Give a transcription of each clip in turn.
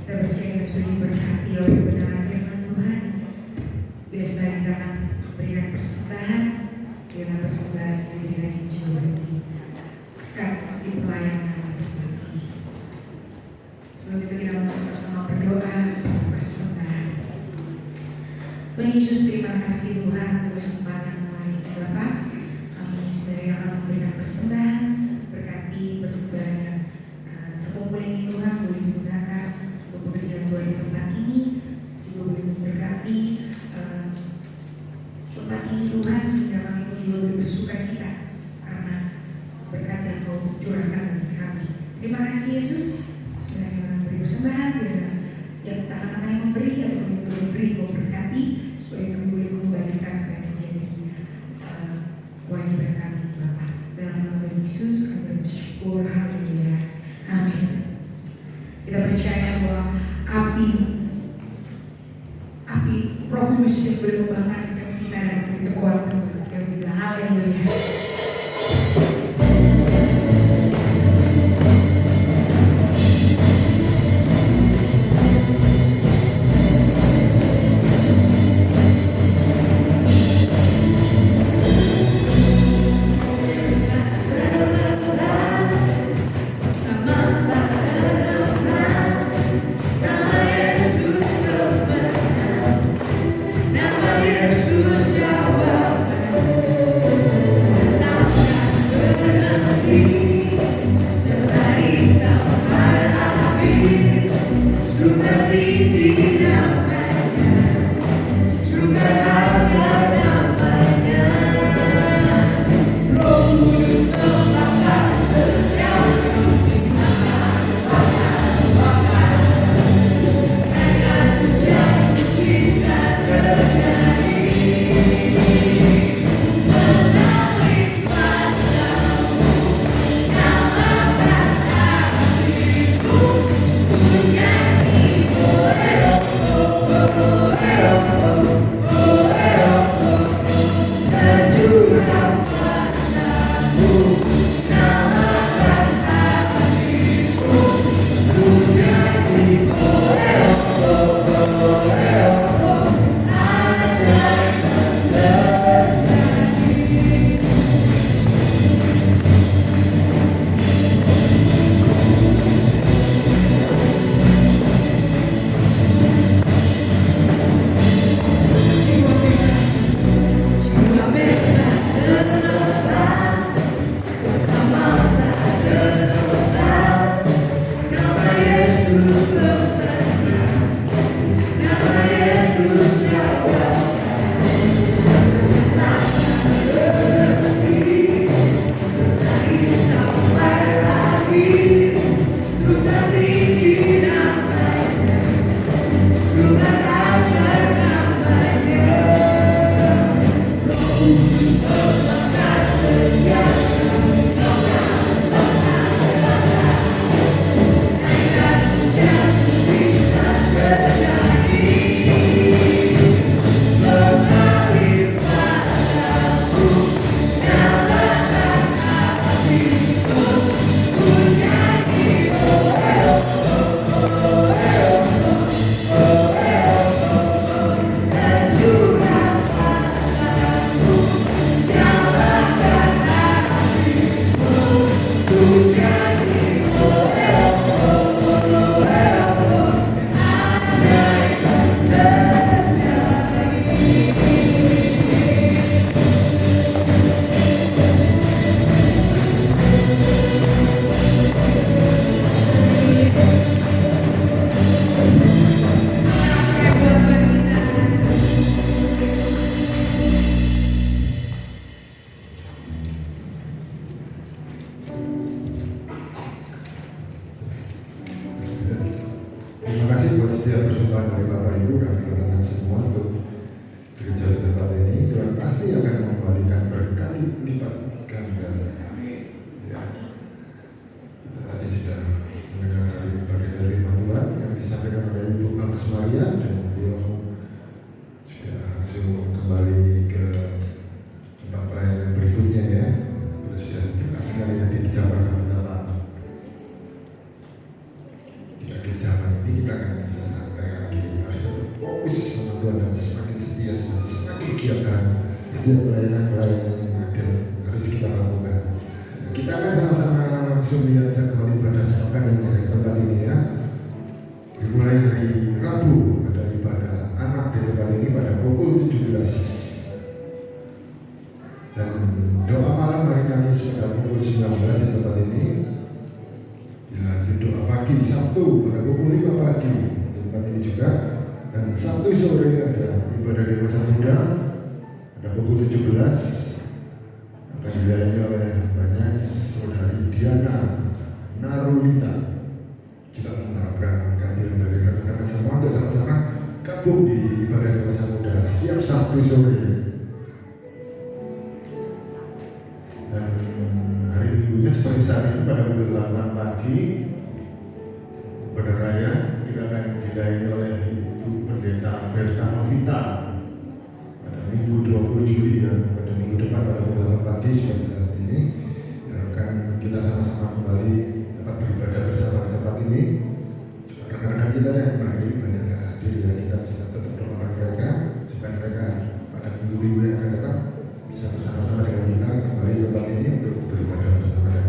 Kita percaya kita sudah diberkati oleh kebenaran firman Tuhan. Bila sudah kita akan berikan persembahan, kita persembahan diberikan di jiwa di pelayanan tempat ini. Sebelum itu kita mau sama-sama berdoa persembahan. Tuhan Yesus, terima kasih Tuhan untuk kesempatan hari ini Bapak. Kami sendiri akan memberikan persembahan, berkati persembahan yang terkumpul ini Tuhan boleh digunakan untuk pekerjaan Tuhan di tempat ini, juga boleh memberkati tempat ini Tuhan, sehingga kami pun juga boleh bersuka cita karena berkat yang Kau curahkan bagi kami. Terima kasih Yesus. Sebenarnya kami memberi persembahan, biarlah setiap tangan-tangan yang memberi atau yang memberi Kau berkati, supaya kami boleh mengembalikan apa yang menjadi kewajiban kami Bapak. Dalam nama Tuhan Yesus kami bersyukur. Haleluya. Amin. Kita percaya bahwa api Roh Kudus yang boleh membakar setiap kita dan memberi kekuatan untuk setiap kita. Haleluya. Kembali ke tempat pelayanan berikutnya ya. Sudah cepat sekali tadi dijabarkan betapa di akhir zaman ini kita akan Tuhan dan semakin setia dan semakin giat dalam setiap pelayanan-pelayanan yang ada harus kita lakukan. Kita akan sama-sama langsung lihat jadwal ibadah sepekan yang ada di tempat ini ya. Dimulai hari Rabu ada ibadah anak di tempat ini pada pukul 17 dan doa malam hari Kamis pada pukul 19 di tempat ini. Dilanjut doa pagi Sabtu pada pukul 5 pagi di tempat ini juga, dan Sabtu sore ada ibadah dewasa muda pada pukul 17 akan dilayani oleh banyak saudari Diana Narulita. Kita mengharapkan kehadiran dari rekan-rekan semua untuk sama-sama gabung di ibadah dewasa muda setiap Sabtu sore. Dan hari Minggunya seperti saat ini pada pukul 8 pagi pada raya kita akan dilayani oleh Ibu Pendeta Berta Novita pada Minggu 20 Juli ya, pada minggu depan pada pukul 8 pagi seperti saat ini. Harapkan kita sama-sama kembali tempat beribadah bersama di tempat ini. Rekan-rekan kita yang hari ini banyak yang hadir ya, kita bisa tetap doakan mereka supaya mereka pada minggu-minggu yang akan datang bisa bersama-sama dengan kita kembali di tempat ini untuk beribadah bersama dan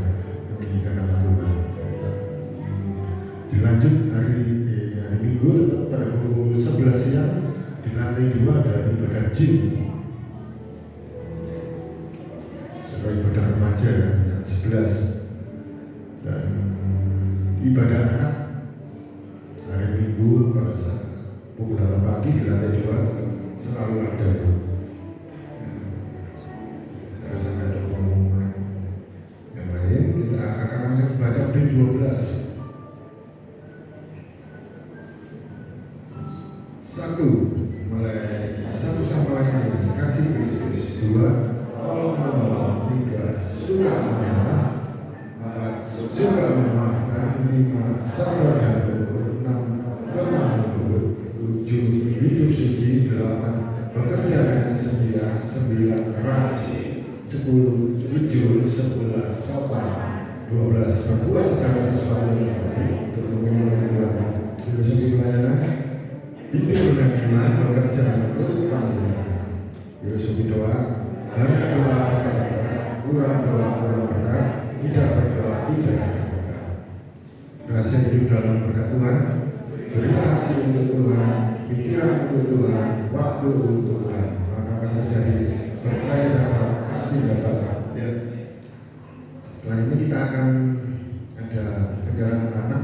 meninggikan nama Tuhan. Dilanjut hari Minggu tetap pada pukul 11 siang di lantai 2 ada ibadah gym atau ibadah remaja jam 11, dan ibadah anak hari Minggu pada saat pukul 8 pagi di lantai 2 selalu ada. Saya rasa ada pengumuman yang lain. Kita akan langsung baca B12. 1. Mulai 1 sama lain kasih Kristus. 2. Tolong menolong. 3. Suka mengalah. 4. Suka memaafkan. 5. Sabar dan bersyukur. 6. Lemah lembut. 7. Hidup suci. 8. Bekerja dengan setia. 9. Rajin. 10. Jujur. 11. Sopan. 12. Berbuat segala sesuatu yang baik untuk kemuliaan Tuhan. Filosofi pelayanan. Hidup dengan iman, bekerja menurut panggilan. Filosofi doa. Banyak doa, kurang doa, kurang berkat. Tidak berdoa, tidak ada berkat. Rahasia hidup dalam berkat Tuhan. Berilah hati untuk Tuhan, pikiran untuk Tuhan, waktu untuk Tuhan. Maka akan terjadi. Percaya dapat, pasti dapat. Ya. Setelah ini kita akan ada penjarahan anak.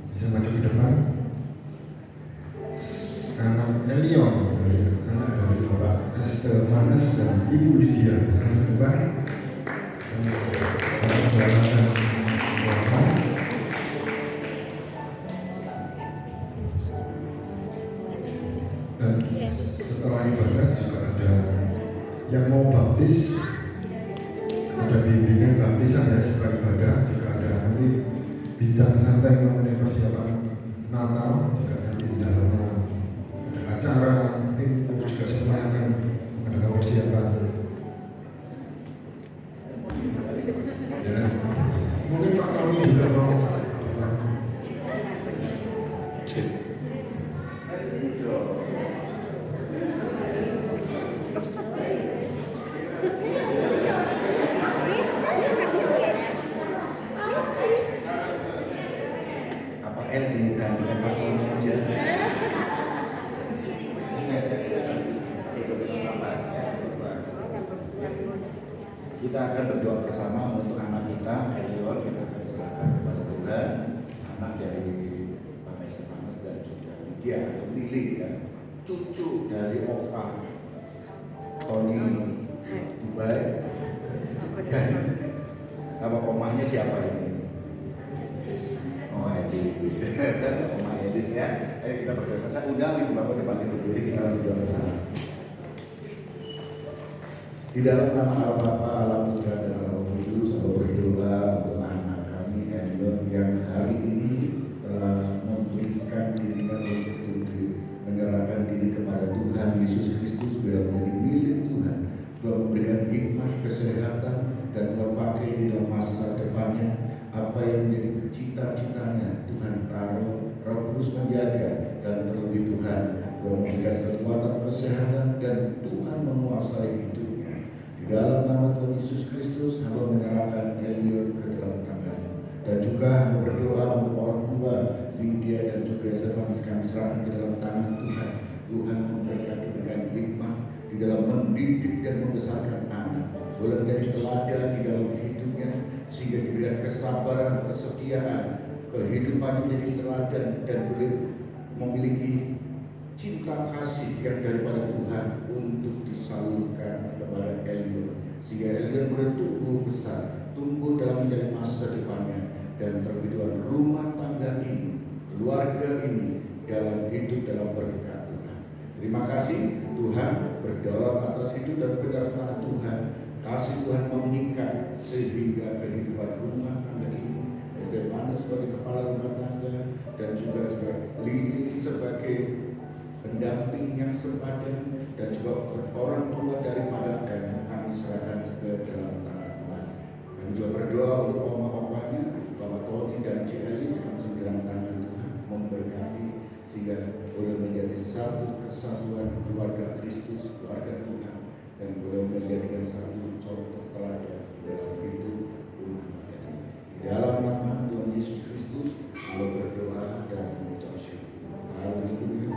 Bisa maju ke depan. Anak Elion, anak dari Bapak Esther Manes dan Ibu Lydia. Anak depan. Dan setelah ibadah juga ada yang mau baptis, ada bimbingan baptisan ya setelah ibadah. Juga ada nanti bincang santai mengenai persiapan Natal, juga nanti di dalamnya ada acara, tim juga semua yang akan ada persiapan. Ya, mungkin Pak Tony juga mau. Kita akan berdoa bersama untuk anak kita, Elion. Kita akan diserahkan kepada Tuhan. Anak dari Bapak Stefanus dan juga Lydia atau Lili ya, cucu dari Opa Tony Dubai. Dan sama omahnya siapa ini? Oh Elis, Oma Elis ya. Ayo kita berdoa. Saya undang ibu bapak depan berdiri, kita berdoa bersama. Di dalam nama Allah Bapa, Allah Putra dan Allah Roh Kudus, saya berdoa untuk anak kami Elion yang hari ini telah memberikan dirinya untuk menyerahkan diri kepada Tuhan Yesus Kristus biar menjadi milik Tuhan. Tuhan memberikan hikmat, kesehatan dan berpakai di dalam masa depannya. Apa yang menjadi cita-citanya Tuhan taruh, Roh Kudus menjaga, dan terlebih Tuhan kesehatan, dan Tuhan menguasai hidupnya. Di dalam nama Tuhan Yesus Kristus, hamba menyerahkan Elio ke dalam tangan-Mu. Dan juga hamba berdoa untuk orang tua Lydia dan juga Stefanus, kami serahkan ke dalam tangan Tuhan. Tuhan memberkati dengan hikmat di dalam mendidik dan membesarkan anak, boleh menjadi teladan di dalam hidupnya, sehingga diberikan kesabaran, kesetiaan, kehidupan menjadi teladan, dan boleh memiliki cinta kasih yang daripada Tuhan untuk disalurkan kepada Elio, sehingga Elio boleh tumbuh besar, tumbuh dalam menjadi masa depannya, dan terlebih rumah tangga ini, keluarga ini dalam hidup dalam berkat Tuhan. Terima kasih Tuhan, berdaulat atas hidup dan penyertaan Tuhan. Kasih Tuhan mengikat sehingga kehidupan rumah tangga ini, Stefanus sebagai kepala rumah tangga dan juga sebagai Lili sebagai pendamping yang sepadan, dan juga orang tua daripada M, kami serahkan ke dalam tangan Tuhan. Kami juga berdoa untuk oma-opanya, Bapak Tony dan Cik Elis, kami serahkan dalam tangan Tuhan, memberkati sehingga boleh menjadi satu kesatuan keluarga Kristus, keluarga Tuhan, dan boleh menjadikan satu contoh teladan di dalam hidup rumah tangga ini. Di dalam nama Tuhan Yesus Kristus, kami berdoa dan mengucap syukur. Haleluya.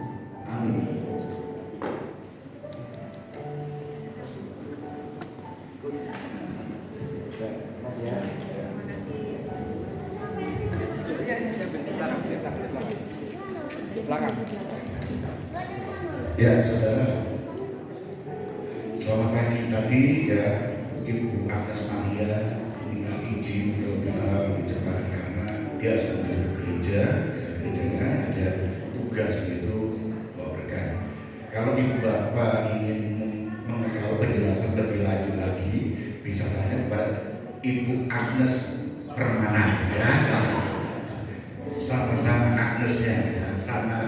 Amin. Ya, saudara, selamat pagi. Tadi ya Ibu Agnes Maria minta izin ke Jepang karena dia harus kembali ke gereja. Gerejanya ada tugas gitu, bawa berkat. Kalau Ibu Bapak ingin mengetahui penjelasan lebih lanjut lagi, bisa tanya kepada Ibu Agnes Permana ya. Sama-sama Agnesnya ya, sama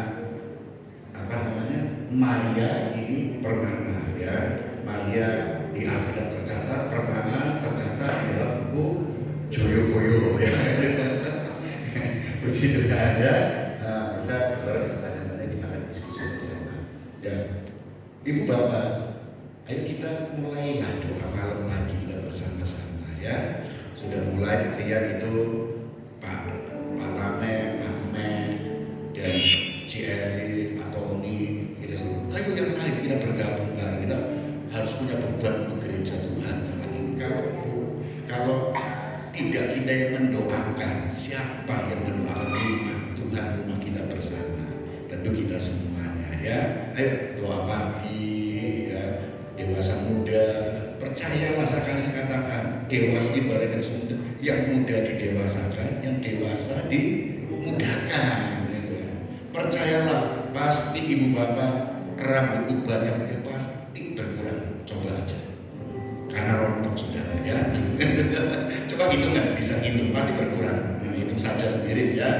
apa namanya, Maria ini Permana ya. Maria di Alkitab tercatat, Permana tercatat di dalam buku Joyoboyo ya. Begitu ada, bisa saudara tanya-tanya, kita akan diskusi bersama. Dan Ibu Bapak, ayo kita mulai doa malam lagi kita bersama-sama ya. Sudah mulai lihat itu Pak Lame, Pak Me, dan Celi, Pak Tony, kita semua. Ayo yang lain kita bergabung lagi. Kita harus punya beban untuk gereja Tuhan. Kalau tidak kita yang mendoakan, siapa yang mendoakan rumah Tuhan, rumah kita bersama? Tentu kita semuanya ya. Ayo doa pagi ya, dewasa muda. Percayalah sekali saya katakan, dewasa ibarat yang muda didewasakan, yang dewasa dimudahkan. Percayalah, pasti ibu bapak rambut uban yang pasti berkurang. Coba aja, karena rontok saudara ya. Coba hitung kan, bisa hitung, pasti berkurang. Nah, hitung saja sendiri ya.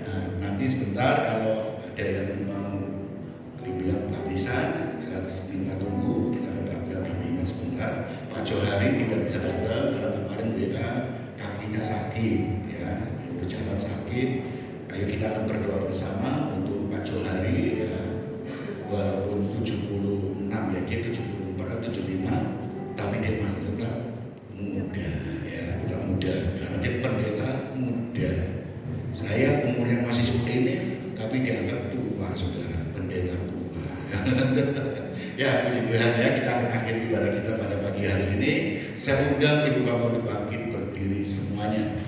Nah, nanti sebentar kalau ada yang mau dibilang baptisan, saya tunggu, kita akan bimbingan sebentar. Pak Johari tidak bisa datang karena kemarin WA kakinya sakit ya, berjalan sakit. Ayo kita akan berdoa bersama untuk Pak Johari ya, walaupun 76 ya, dia 74 75, tapi dia masih tetap muda ya, tetap muda karena dia pendeta muda. Saya umurnya masih seperti ini, tapi dianggap tua saudara, pendeta tua. Ya puji Tuhan ya, kita akan akhiri ibadah kita pada pagi hari ini. Saya undang ibu bapak untuk bangkit berdiri semuanya.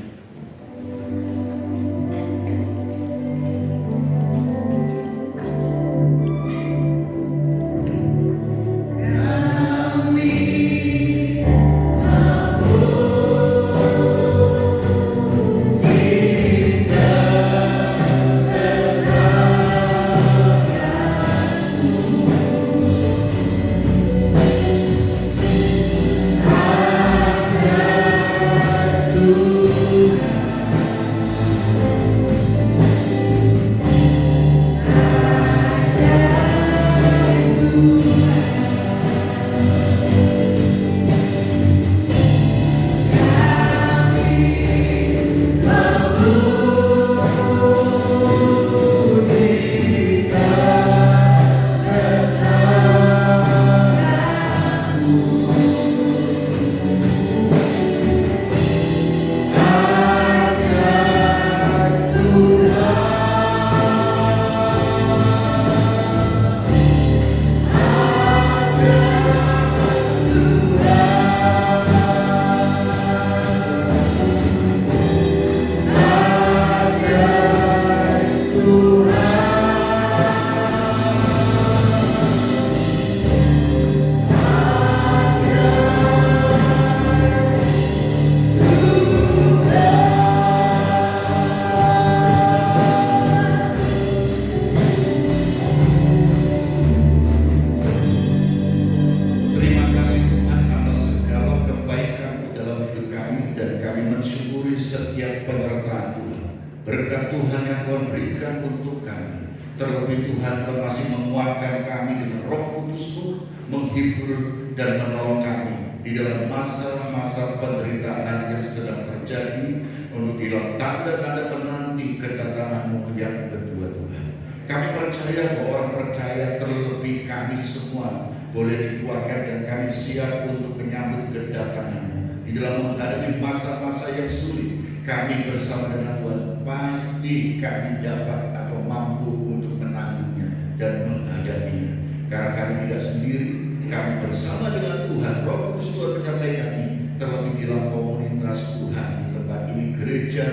untuk kami. Terlebih Tuhan masih menguatkan kami dengan Roh Kudus-Mu, menghibur dan menolong kami di dalam masa-masa penderitaan yang sedang terjadi, untuk di dalam tanda-tanda penanti kedatangan-Mu yang kedua Tuhan. Kami percaya bahwa orang percaya, terlebih kami semua, boleh dikuatkan dan kami siap untuk menyambut kedatangan-Mu. Di dalam menghadapi masa-masa yang sulit, kami bersama dengan Tuhan pasti kami dapat atau mampu untuk menanggungnya dan menghadapinya. Karena kami tidak sendiri, kami bersama dengan Tuhan. Roh Kudus Tuhan menyertai kami, terlebih di dalam komunitas Tuhan di tempat ini, gereja,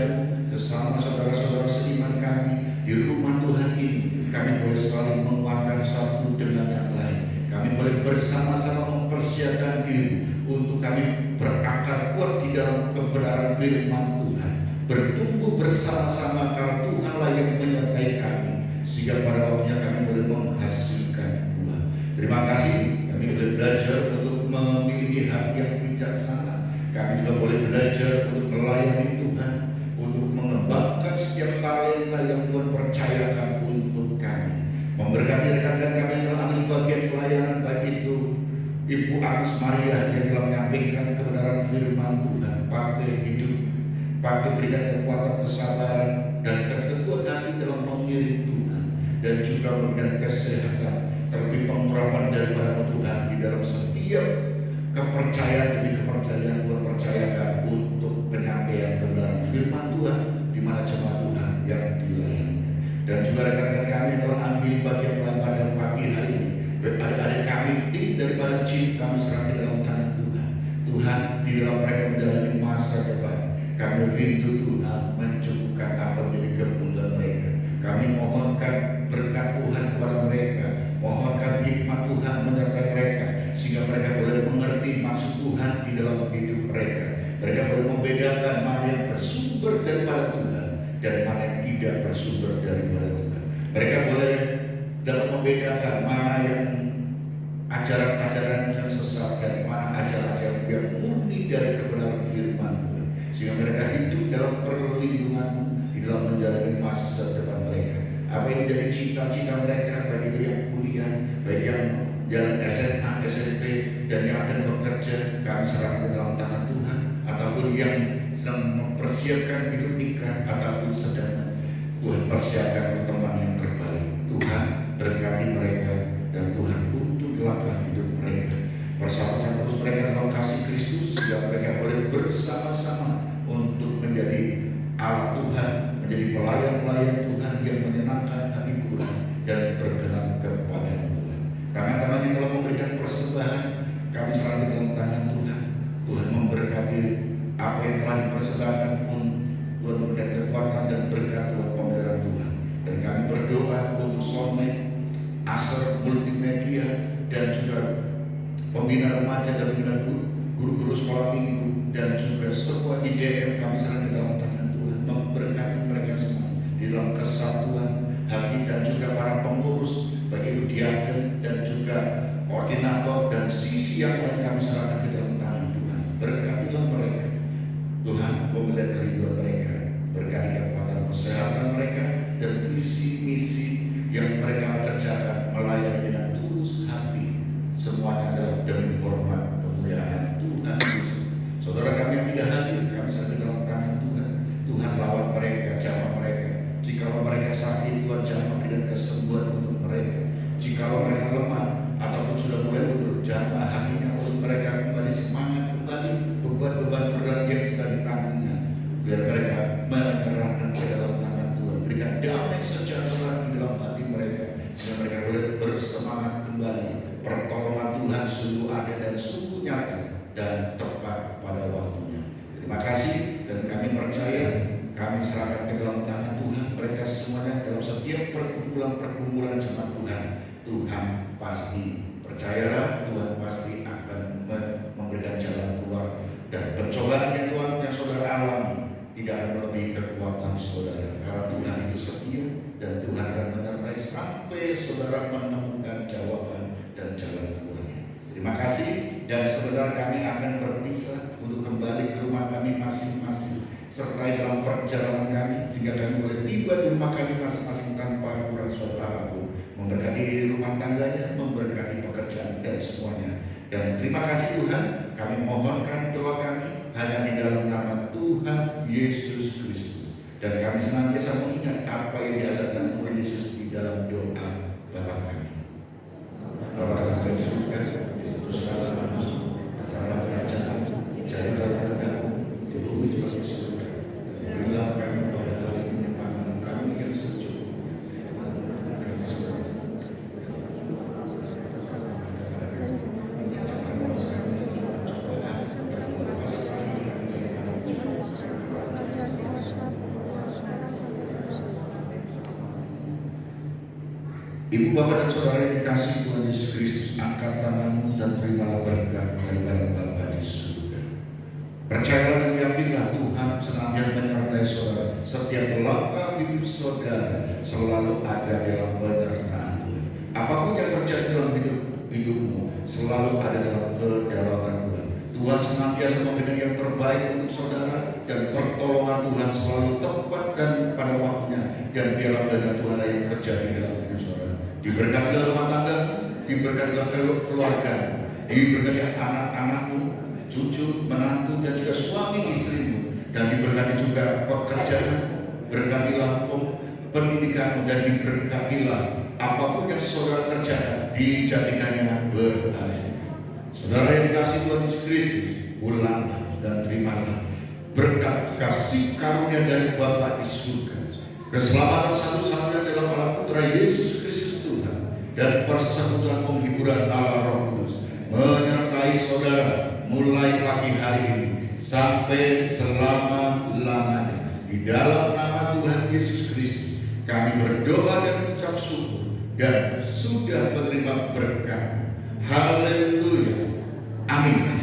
sesama saudara-saudara seiman kami di rumah Tuhan ini. Kami boleh saling menguatkan satu dengan yang lain. Kami boleh bersama-sama mempersiapkan diri untuk kami berakar kuat di dalam kebenaran firman Tuhan, bertumbuh bersama-sama karena Tuhanlah yang menyertai kami, sehingga pada waktunya kami boleh menghasilkan buah. Terima kasih, kami boleh belajar untuk memiliki hati yang bijaksana. Kami juga boleh belajar untuk melayani Tuhan, untuk mengembangkan setiap talenta yang Tuhan percayakan untuk kami. Memberkati rekan-rekan kami yang telah ambil bagian pelayanan, baik itu Ibu Agnes Maria yang telah menyampaikan kebenaran firman Tuhan, pakai hidup, pakai berikan kekuatan, kesabaran, dan keteguhan hati dalam mengiring Tuhan, dan juga memberikan kesehatan, terlebih pengurapan daripada Tuhan di dalam setiap kepercayaan demi kepercayaan Tuhan percayakan untuk penyampaian kebenaran firman Tuhan di mana jemaat Tuhan yang dilayani. Dan juga rekan-rekan kami yang telah ambil bagian pada pagi hari ini, adik-adik kami, tim daripada CIM, kami serahkan dalam tangan Tuhan. Tuhan, di dalam mereka menjalani masa depan, kami rindu Tuhan mencukupkan apa menjadi kebutuhan mereka. Kami mohonkan berkat Tuhan kepada mereka, mohonkan hikmat Tuhan menyertai mereka, sehingga mereka boleh mengerti maksud Tuhan di dalam hidup mereka. Mereka boleh membedakan mana yang bersumber daripada Tuhan dan mana yang tidak bersumber daripada Tuhan. Mereka boleh dapat membedakan mana yang ajaran-ajaran yang sesat dan mana ajaran-ajaran yang murni dari kebenaran firman Tuhan, sehingga mereka hidup dalam perlindungan di dalam menjalani masa depan mereka. Apa yang menjadi cita-cita mereka, baik itu yang kuliah, baik yang jalan SMA, SMP, dan yang akan bekerja, kami serahkan dalam tangan Tuhan. Ataupun yang sedang mempersiapkan hidup nikah, ataupun sedang Tuhan persiapkan teman yang terbaik. Tuhan berkati mereka, dan Tuhan tuntun langkah hidup mereka. Persatukan terus mereka dalam kasih Kristus, sehingga mereka boleh bersama-sama untuk menjadi alat Tuhan, menjadi pelayan-pelayan Tuhan yang menyenangkan hati Tuhan dan berkenan kepada Tuhan. Tangan-tangan yang telah memberikan persembahan, kami serahkan dalam tangan Tuhan. Tuhan memberkati apa yang telah dipersembahkan pun, Tuhan memberikan kekuatan dan berkat buat pemeliharaan Tuhan. Dan kami berdoa untuk Soulmate, Aser Multimedia, dan juga pembina remaja dan pembina guru-guru sekolah minggu, dan juga semua IDM kami serahkan dalam tangan Tuhan. Memberkati mereka semua di dalam kesatuan hati, dan juga para pengurus, baik itu diaken dan juga koordinator dan sisi yang lain kami serahkan ke dalam tangan Tuhan. Berkatilah mereka, Tuhan, memelihara keridhaan mereka, berkati kekuatan kesehatan mereka dan visi misi yang mereka kerjakan, melayani dengan tulus hati. Semuanya adalah demi hormat kemuliaan Tuhan Yesus. Saudara kami yang tidak hadir, kami serahkan dalam tangan Tuhan. Tuhan lawan mereka, jamah mereka. Jikalau mereka sakit, Tuhan jamah berikan kesembuhan untuk mereka. Jikalau mereka lemah ataupun sudah mulai mundur, jamah hatinya untuk mereka kembali semangat, kembali beban-beban berat yang sudah ditanggungnya, biar mereka menyerahkan ke dalam tangan Tuhan. Berikan damai sejahtera di dalam hati mereka, sehingga mereka boleh bersemangat kembali. Pertolongan Tuhan sungguh ada dan sungguh nyata dan tepat pada waktunya. Terima kasih, dan kami percaya, kami serahkan ke dalam tangan Tuhan mereka semuanya dalam setiap pergumulan jemaat Tuhan. Tuhan pasti, percayalah, Tuhan pasti akan memberikan jalan keluar, dan pencobaan yang Tuhan yang saudara alami tidak akan melebihi kekuatan saudara, karena Tuhan itu setia dan Tuhan akan menyertai sampai saudara menemukan jawaban dan jalan keluarnya. Terima kasih, dan sebentar kami akan berpisah untuk kembali ke rumah kami masing-masing, serta dalam perjalanan kami, sehingga kami boleh tiba di rumah kami masing-masing memberkati rumah tangganya, memberkati pekerjaan dan semuanya. Dan terima kasih Tuhan, kami mohonkan doa kami hanya di dalam nama Tuhan Yesus Kristus. Dan kami senantiasa mengingat apa yang diajarkan Tuhan Yesus di dalam doa Bapa kami. Bapa kami di surga, dikuduskanlah namamu, datanglah kerajaanmu, jadilah kehendakmu di bumi seperti surga. Dan berilah kami pada hari ini makanan kami yang secukupnya. Kami semua Ibu, Bapak, dan Saudara yang dikasihi Tuhan Yesus Kristus, angkat tanganmu dan terimalah berkat daripada Bapa di surga. Percayalah dan yakinlah Tuhan senantiasa menyertai saudara. Setiap langkah hidup saudara selalu ada dalam penyertaan Tuhan. Apapun yang terjadi dalam hidupmu selalu ada dalam kedaulatan Tuhan. Tuhan senantiasa memberikan yang terbaik untuk saudara, dan pertolongan Tuhan selalu tepat dan pada waktunya. Dan biarlah kehendak Tuhan yang terjadi dalam hidup saudara. Diberkatilah rumah tangga, diberkatilah keluarga, diberkatilah anak-anakmu, cucu, menantu, dan juga suami istrimu, dan diberkati juga pekerjaanmu, berkatilah pendidikanmu, dan diberkatilah apapun yang saudara kerjakan, dijadikannya berhasil. Saudara yang dikasihi Tuhan Yesus Kristus, ulanglah dan terimalah berkat kasih karunia dari Bapa di surga, keselamatan satu-satunya dalam Allah Putra Yesus Kristus Tuhan, dan persekutuan penghiburan Allah Roh Kudus menyertai saudara mulai pagi hari ini sampai selama-lamanya. Di dalam nama Tuhan Yesus Kristus kami berdoa dan mengucap syukur dan sudah menerima berkat. Haleluya. Amin.